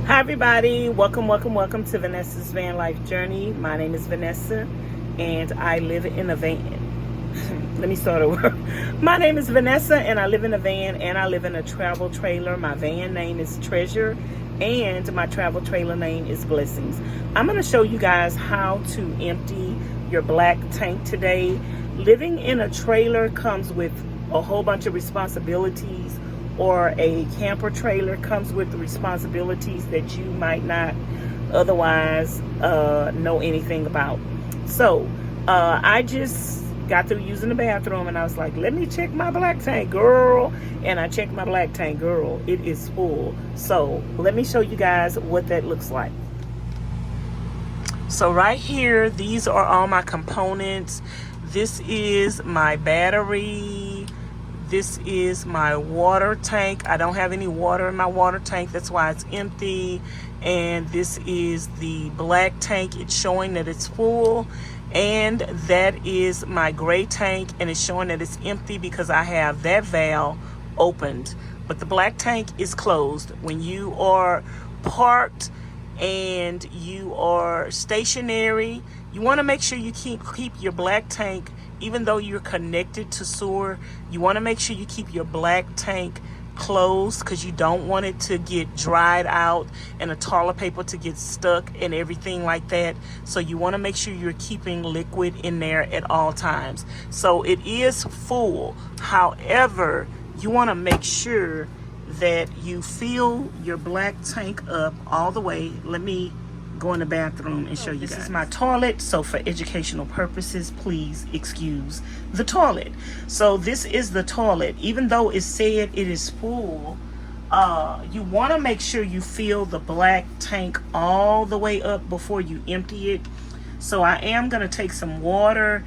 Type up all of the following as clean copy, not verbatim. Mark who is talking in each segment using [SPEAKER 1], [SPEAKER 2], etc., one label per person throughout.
[SPEAKER 1] Hi everybody, welcome to Vanessa's van life journey. My name is Vanessa and I live in a van. Let me start over. My name is Vanessa and I live in a van and I live in a travel trailer. My van name is Treasure and my travel trailer name is Blessings. I'm going to show you guys how to empty your black tank today. Living in a trailer comes with a whole bunch of responsibilities, or a camper trailer comes with the responsibilities that you might not otherwise know anything about. So I just got through using the bathroom and I was like, let me check my black tank, girl. And I checked my black tank, girl. It is full. So let me show you guys what that looks like. So right here, these are all my components. This is my battery. This is my water tank. I don't have any water in my water tank. That's why it's empty. And this is the black tank. It's showing that it's full. And that is my gray tank. And it's showing that it's empty because I have that valve opened. But the black tank is closed. When you are parked and you are stationary, you want to make sure you keep your black tank, even though you're connected to sewer, you want to make sure you keep your black tank closed because you don't want it to get dried out and the toilet paper to get stuck and everything like that. So you want to make sure you're keeping liquid in there at all times. So it is full. However, you want to make sure that you fill your black tank up all the way. Let me go in the bathroom and show you guys. This is my toilet, so for educational purposes, please excuse the toilet. So this is the toilet. Even though it said it is full, you want to make sure you fill the black tank all the way up before you empty it. So I am going to take some water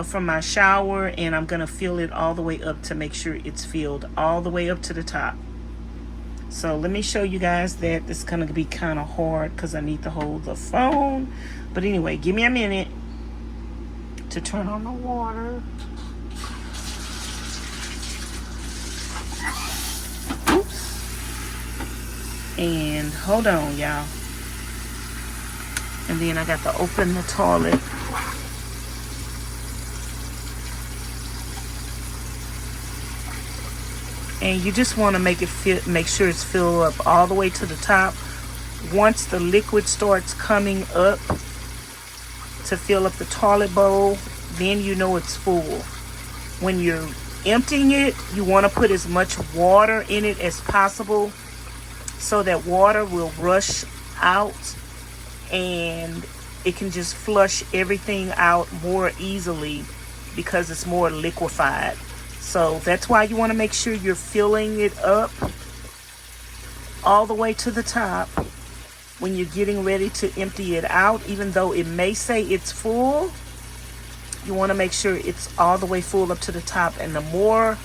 [SPEAKER 1] from my shower and I'm going to fill it all the way up to make sure it's filled all the way up to the top. So let me show you guys that. It's going to be kind of hard because I need to hold the phone. But anyway, give me a minute to turn on the water. Oops. And hold on, y'all. And then I got to open the toilet. And you just want to make sure it's filled up all the way to the top. Once the liquid starts coming up to fill up the toilet bowl, then you know it's full. When you're emptying it, you want to put as much water in it as possible so that water will rush out and it can just flush everything out more easily because it's more liquefied. So that's why you want to make sure you're filling it up all the way to the top when you're getting ready to empty it out. Even though it may say it's full, you want to make sure it's all the way full up to the top. And the more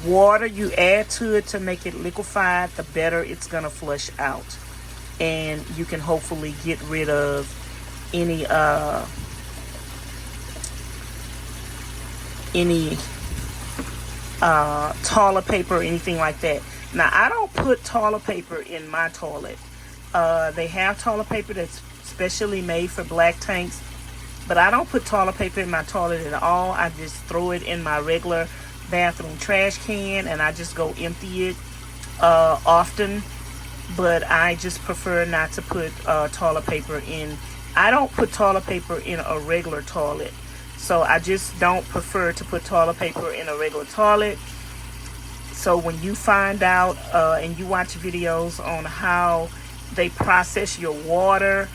[SPEAKER 1] water you add to it to make it liquefied, the better it's going to flush out. And you can hopefully get rid of any toilet paper or anything like that. Now, I don't put toilet paper in my toilet. They have toilet paper that's specially made for black tanks, but I don't put toilet paper in my toilet at all. I just throw it in my regular bathroom trash can and I just go empty it often. But I just prefer not to put toilet paper in. I don't put toilet paper in a regular toilet. So I just don't prefer to put toilet paper in a regular toilet. So when you find out and you watch videos on how they process your water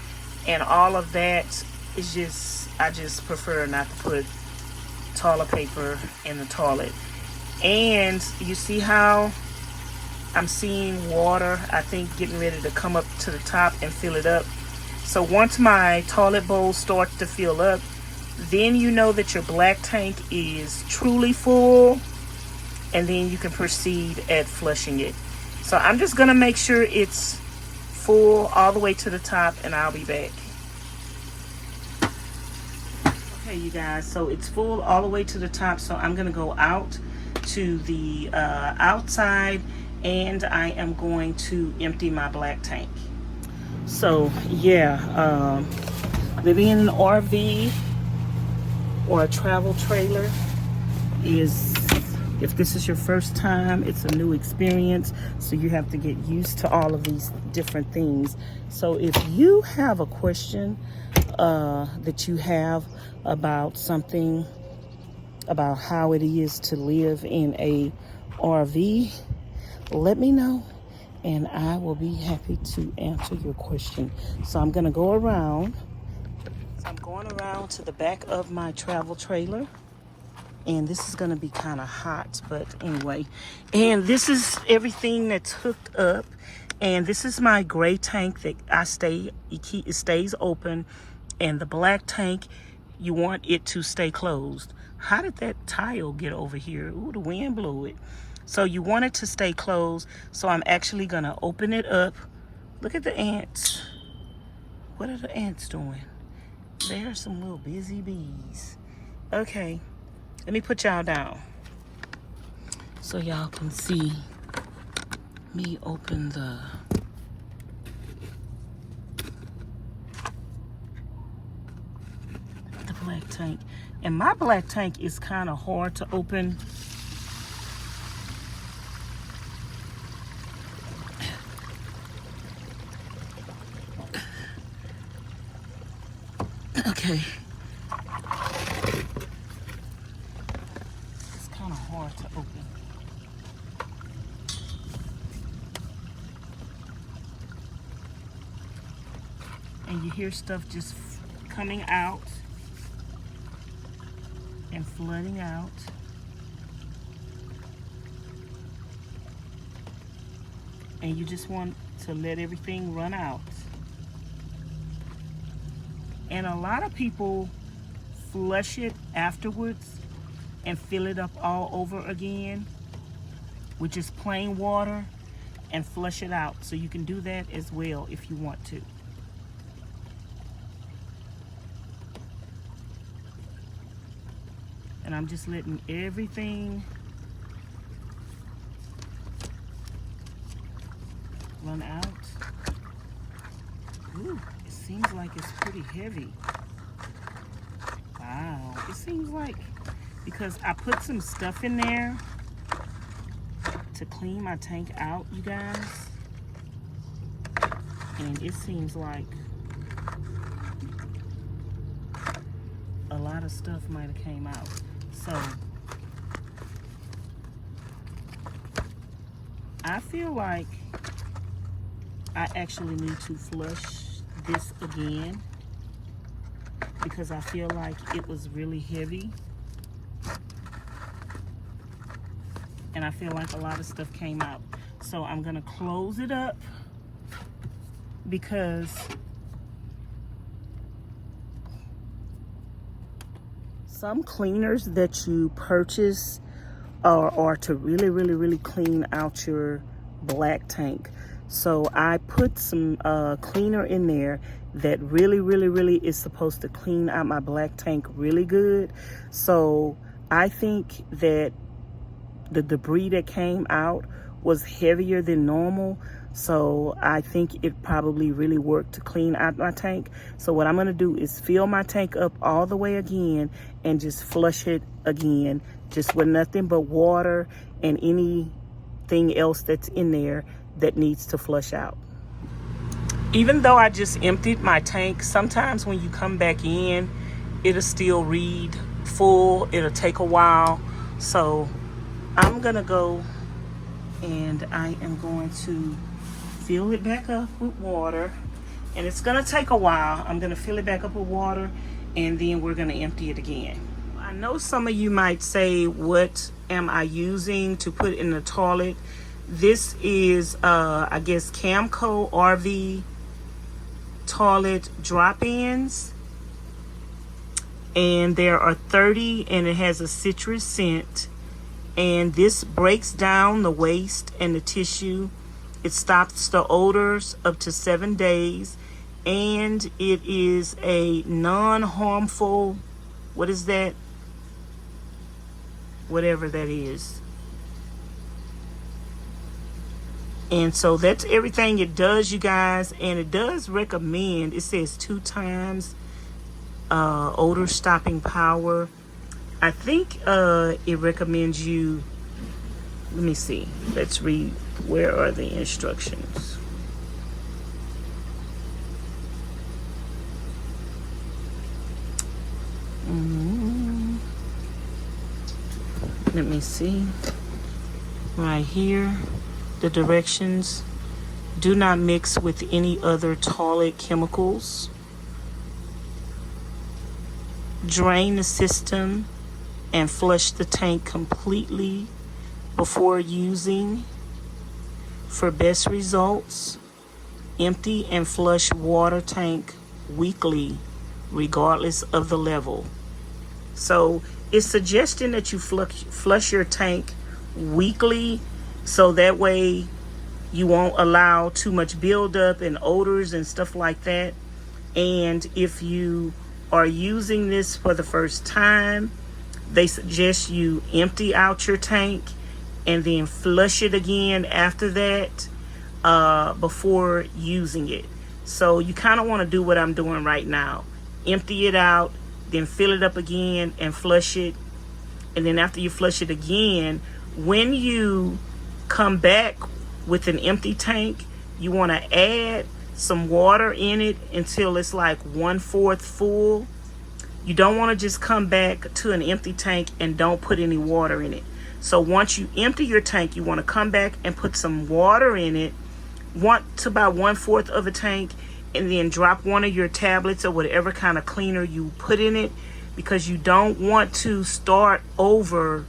[SPEAKER 1] and all of that, I just prefer not to put toilet paper in the toilet. And you see how I'm seeing water, I think, getting ready to come up to the top and fill it up. So once my toilet bowl starts to fill up, then you know that your black tank is truly full, and then you can proceed at flushing it. So I'm just going to make sure it's full all the way to the top, and I'll be back. Okay, you guys, so it's full all the way to the top, so I'm going to go out to the outside, and I am going to empty my black tank. So yeah, living in an RV or a travel trailer is, if this is your first time, it's a new experience. So you have to get used to all of these different things. So if you have a question that you have about something, about how it is to live in a RV, let me know and I will be happy to answer your question. So I'm gonna go around. So I'm going around to the back of my travel trailer, and this is gonna be kind of hot, but anyway. And this is everything that's hooked up, and this is my gray tank that it stays open, and the black tank, you want it to stay closed. How did that tile get over here? Ooh, the wind blew it. So you want it to stay closed. So I'm actually gonna open it up. Look at the ants. What are the ants doing? There are some little busy bees. Okay, let me put y'all down so y'all can see me open the black tank. And my black tank is kind of hard to open. Okay. It's kind of hard to open. And you hear stuff just coming out and flooding out. And you just want to let everything run out. And a lot of people flush it afterwards and fill it up all over again with just plain water and flush it out. So you can do that as well if you want to. And I'm just letting everything run out. Ooh, it seems like it's pretty heavy. Wow, it seems like, because I put some stuff in there to clean my tank out, you guys. And it seems like a lot of stuff might have came out. So I feel like I actually need to flush this again because I feel like it was really heavy. And I feel like a lot of stuff came out. So I'm gonna close it up because some cleaners that you purchase are to really clean out your black tank. So I put some cleaner in there that really is supposed to clean out my black tank really good. So I think that the debris that came out was heavier than normal. So I think it probably really worked to clean out my tank. So what I'm gonna do is fill my tank up all the way again and just flush it again, just with nothing but water and anything else that's in there that needs to flush out. Even though I just emptied my tank, sometimes when you come back in, it'll still read full. It'll take a while. So I'm gonna go and I am going to fill it back up with water. And it's gonna take a while. I'm gonna fill it back up with water and then we're gonna empty it again. I know some of you might say, what am I using to put in the toilet? This is, I guess, Camco RV toilet drop-ins. And there are 30 and it has a citrus scent. And this breaks down the waste and the tissue. It stops the odors up to 7 days. And it is a non-harmful, what is that? Whatever that is. And so that's everything it does, you guys. And it does recommend, it says 2 times odor stopping power. I think it recommends you, let me see, let's read, where are the instructions? Let me see, right here, the directions. Do not mix with any other toilet chemicals. Drain the system and flush the tank completely before using. For best results, empty and flush water tank weekly, regardless of the level. So it's suggesting that you flush your tank weekly, so that way you won't allow too much buildup and odors and stuff like that. And if you are using this for the first time, they suggest you empty out your tank and then flush it again after that, before using it. So you kind of want to do what I'm doing right now. Empty it out, then fill it up again and flush it. And then after you flush it again, when you come back with an empty tank, you want to add some water in it until it's like 1/4 full. You don't want to just come back to an empty tank and don't put any water in it. So once you empty your tank, you want to come back and put some water in it, to about 1/4 of a tank, and then drop one of your tablets or whatever kind of cleaner you put in it, because you don't want to start over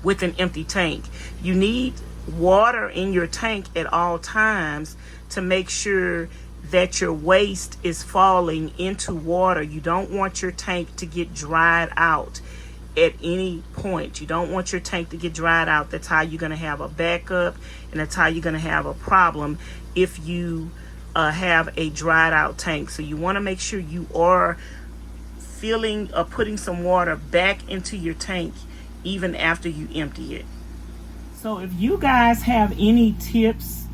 [SPEAKER 1] with an empty tank. You need water in your tank at all times to make sure that your waste is falling into water. You don't want your tank to get dried out at any point. You don't want your tank to get dried out. That's how you're going to have a backup, and that's how you're going to have a problem if you have a dried out tank. So you want to make sure you are filling or putting some water back into your tank even after you empty it. So if you guys have any tips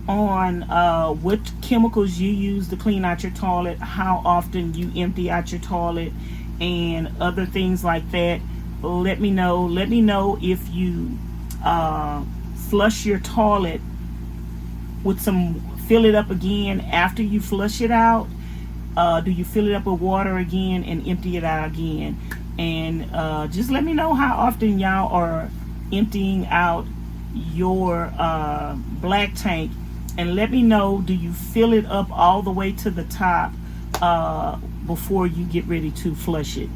[SPEAKER 1] on what chemicals you use to clean out your toilet, how often you empty out your toilet, and other things like that, let me know. Let me know if you flush your toilet with some, fill it up again after you flush it out. Do you fill it up with water again and empty it out again? And just let me know how often y'all are emptying out your black tank. And let me know, do you fill it up all the way to the top before you get ready to flush it?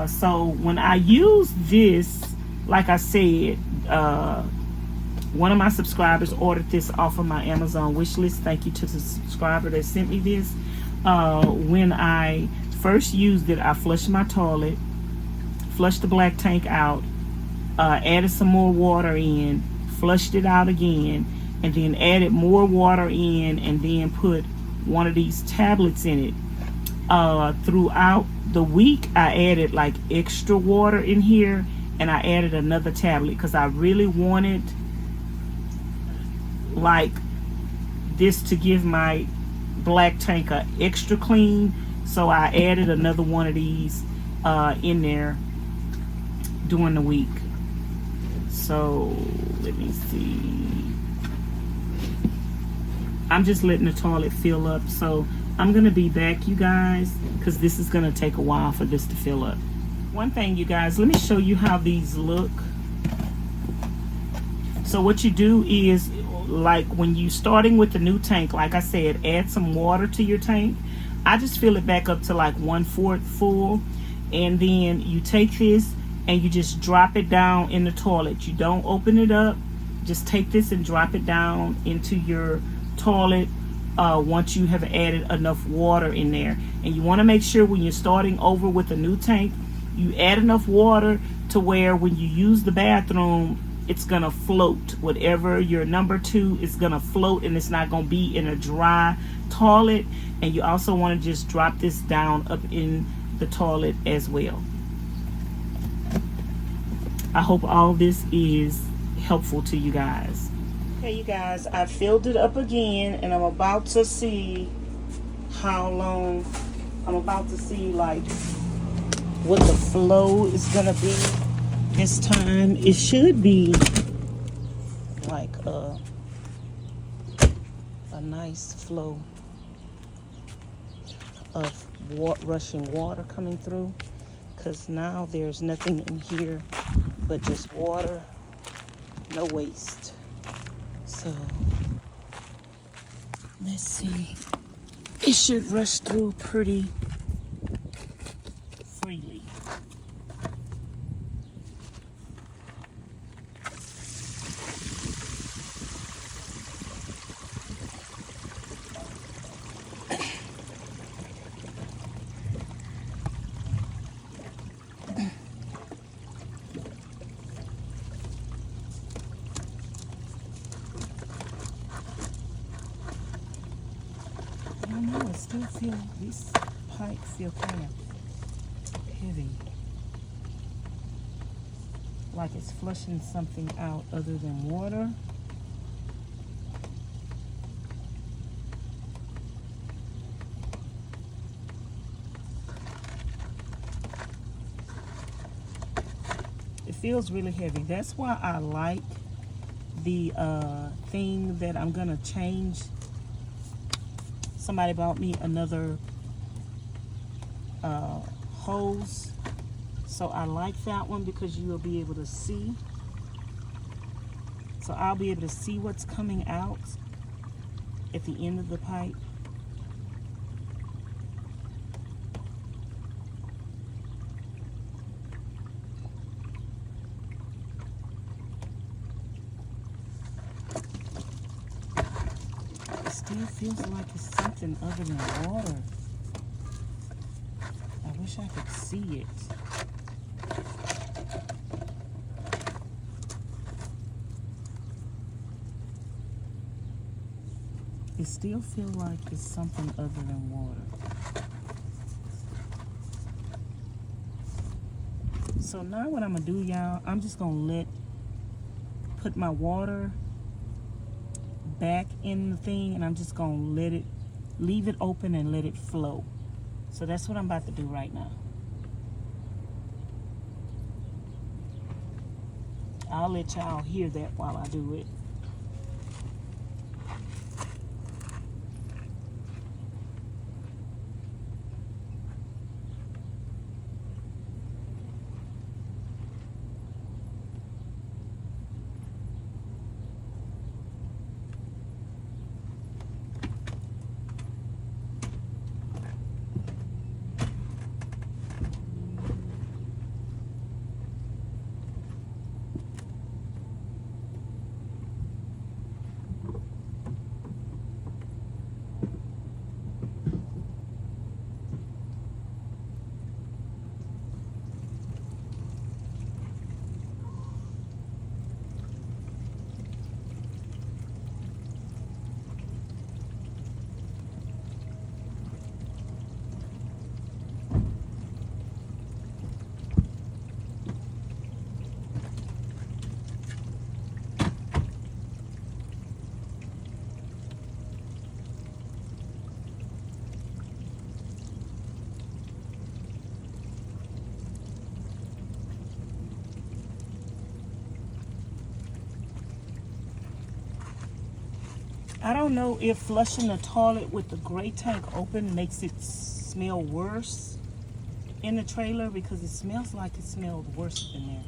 [SPEAKER 1] So when I use this, like I said, one of my subscribers ordered this off of my Amazon wish list. Thank you to the subscriber that sent me this. When I first used it, I flushed my toilet, flushed the black tank out, added some more water in, flushed it out again, and then added more water in, and then put one of these tablets in it. Throughout the week, I added like extra water in here, and I added another tablet because I really wanted like this to give my black tank a extra clean. So I added another one of these in there during the week. So let me see. I'm just letting the toilet fill up. So I'm gonna be back, you guys, because this is gonna take a while for this to fill up. One thing, you guys, let me show you how these look. So what you do is, like when you starting with the new tank, like I said, add some water to your tank. I just fill it back up to like 1/4 full, and then you take this and you just drop it down in the toilet. You don't open it up, just take this and drop it down into your toilet once you have added enough water in there. And you want to make sure when you're starting over with a new tank, you add enough water to where when you use the bathroom, it's gonna float. Whatever your number 2 is gonna float, and it's not gonna be in a dry toilet. And you also want to just drop this down up in the toilet as well. I hope all this is helpful to you guys. Okay, you guys, I filled it up again, and I'm about to see how long. I'm about to see like what the flow is gonna be this time. It should be like a nice flow of rushing water coming through, because now there's nothing in here but just water, no waste. So let's see, it should rush through pretty freely. I don't know, I still feel these pipes feel kind of heavy, like it's flushing something out other than water. It feels really heavy. That's why I like the thing that I'm gonna change. Somebody bought me another hose, so I like that one because you will be able to see. So I'll be able to see what's coming out at the end of the pipe. It still feels like it's something other than water. I wish I could see it. It still feels like it's something other than water. So now what I'm gonna do, y'all, I'm just gonna put my water back in the thing, and I'm just gonna leave it open and let it flow. So that's what I'm about to do right now. I'll let y'all hear that while I do it. I don't know if flushing the toilet with the gray tank open makes it smell worse in the trailer, because it smells like it smelled worse in there.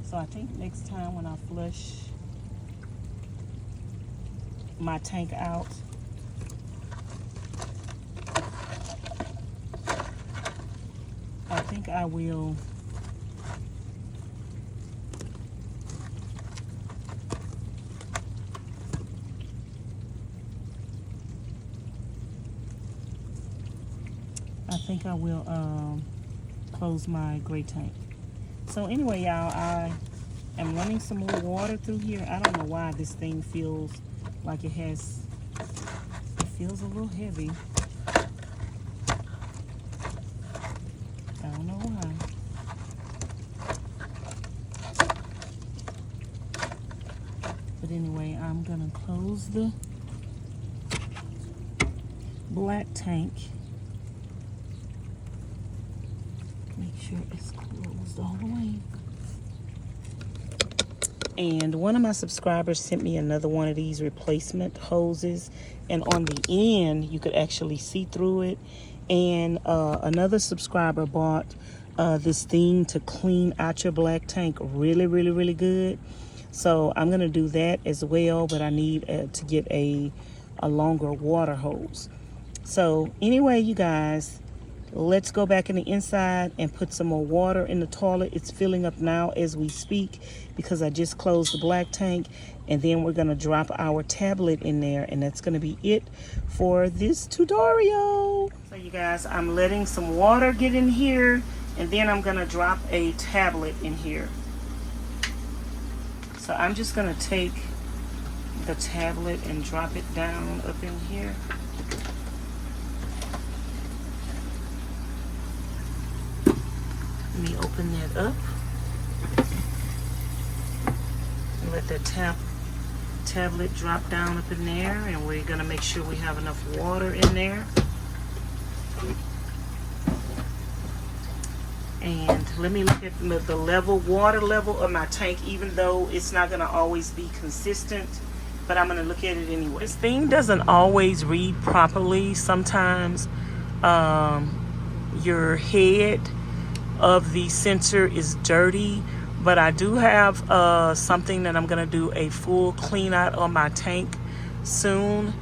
[SPEAKER 1] So I think next time when I flush my tank out, I think I will close my gray tank. So anyway, y'all, I am running some more water through here. I don't know why this thing feels like it feels a little heavy. I don't know why. But But anyway, I'm gonna close the black tank. Make sure it's closed all the way. And one of my subscribers sent me another one of these replacement hoses, and on the end you could actually see through it. And another subscriber bought this thing to clean out your black tank really good. So I'm gonna do that as well, but I need to get a longer water hose. So anyway, you guys, let's go back in the inside and put some more water in the toilet. It's filling up now as we speak because I just closed the black tank, and then we're gonna drop our tablet in there, and that's gonna be it for this tutorial. So you guys, I'm letting some water get in here, and then I'm gonna drop a tablet in here. So I'm just gonna take the tablet and drop it down up in here. Let me open that up. And let that tablet drop down up in there, and we're gonna make sure we have enough water in there. And let me look at the water level of my tank, even though it's not gonna always be consistent, but I'm gonna look at it anyway. This thing doesn't always read properly. Sometimes your head of the sensor is dirty, but I do have something that I'm gonna do a full clean out on my tank soon,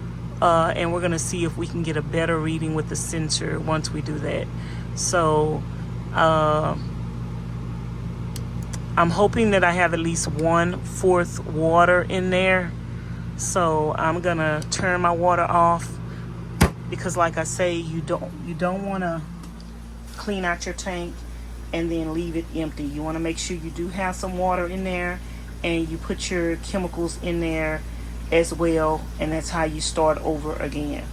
[SPEAKER 1] and we're gonna see if we can get a better reading with the sensor once we do that. So I'm hoping that I have at least 1/4 water in there. So I'm gonna turn my water off, because like I say, you don't want to clean out your tank and then leave it empty. You want to make sure you do have some water in there, and you put your chemicals in there as well, and that's how you start over again.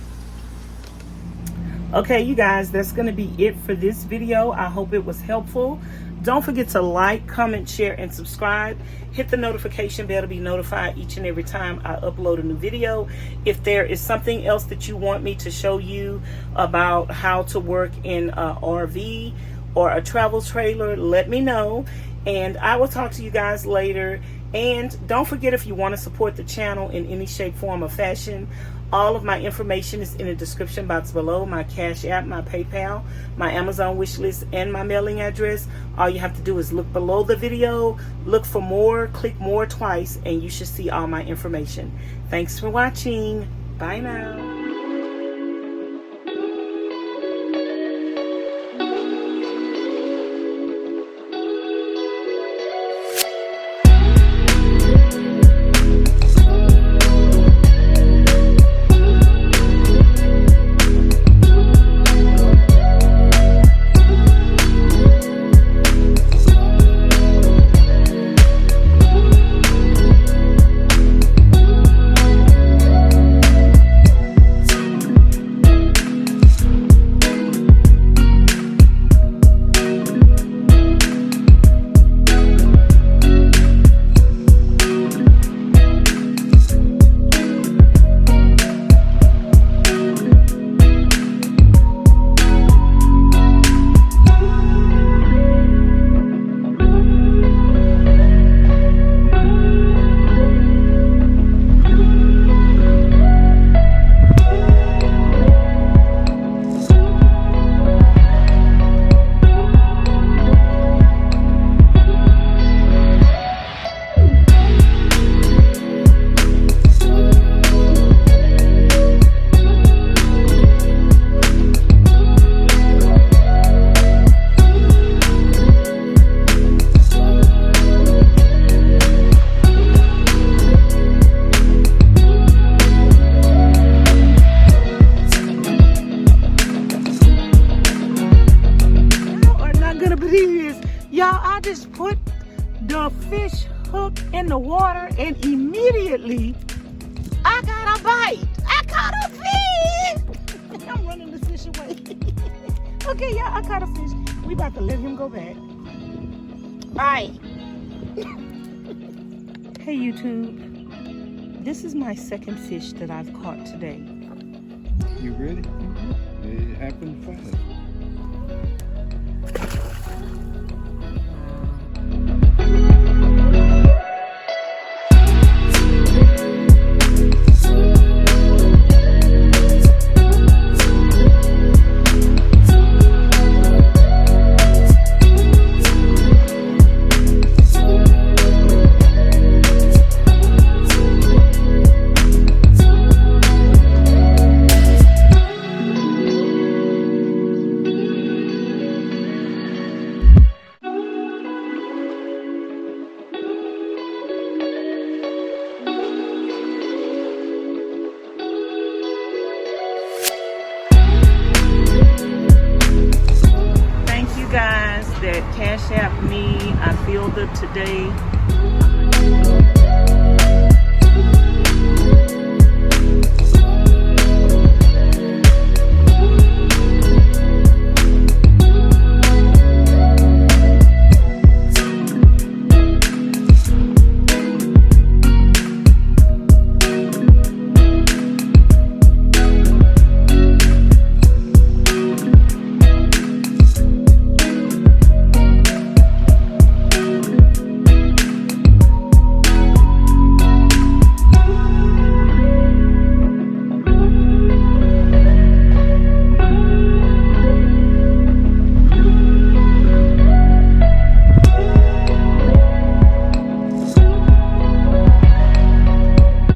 [SPEAKER 1] Okay, you guys, that's going to be it for this video. I hope it was helpful. Don't forget to like, comment, share, and subscribe. Hit the notification bell to be notified each and every time I upload a new video. If there is something else that you want me to show you about how to work in a RV or a travel trailer, let me know, and I will talk to you guys later. And don't forget, if you want to support the channel in any shape, form, or fashion, all of my information is in the description box below. My Cash App, my PayPal, my Amazon wish list, and my mailing address. All you have to do is look below the video, look for more, click more twice, and you should see all my information. Thanks for watching. Bye now. Y'all, I just put the fish hook in the water, and immediately I got a bite. I caught a fish. I'm running the fish away. Okay, y'all, I caught a fish. We about to let him go back. Bye. Hey, YouTube. This is my second fish that I've caught today.
[SPEAKER 2] You ready? It happened fast.
[SPEAKER 1] Guys that cash app me, I filled up today.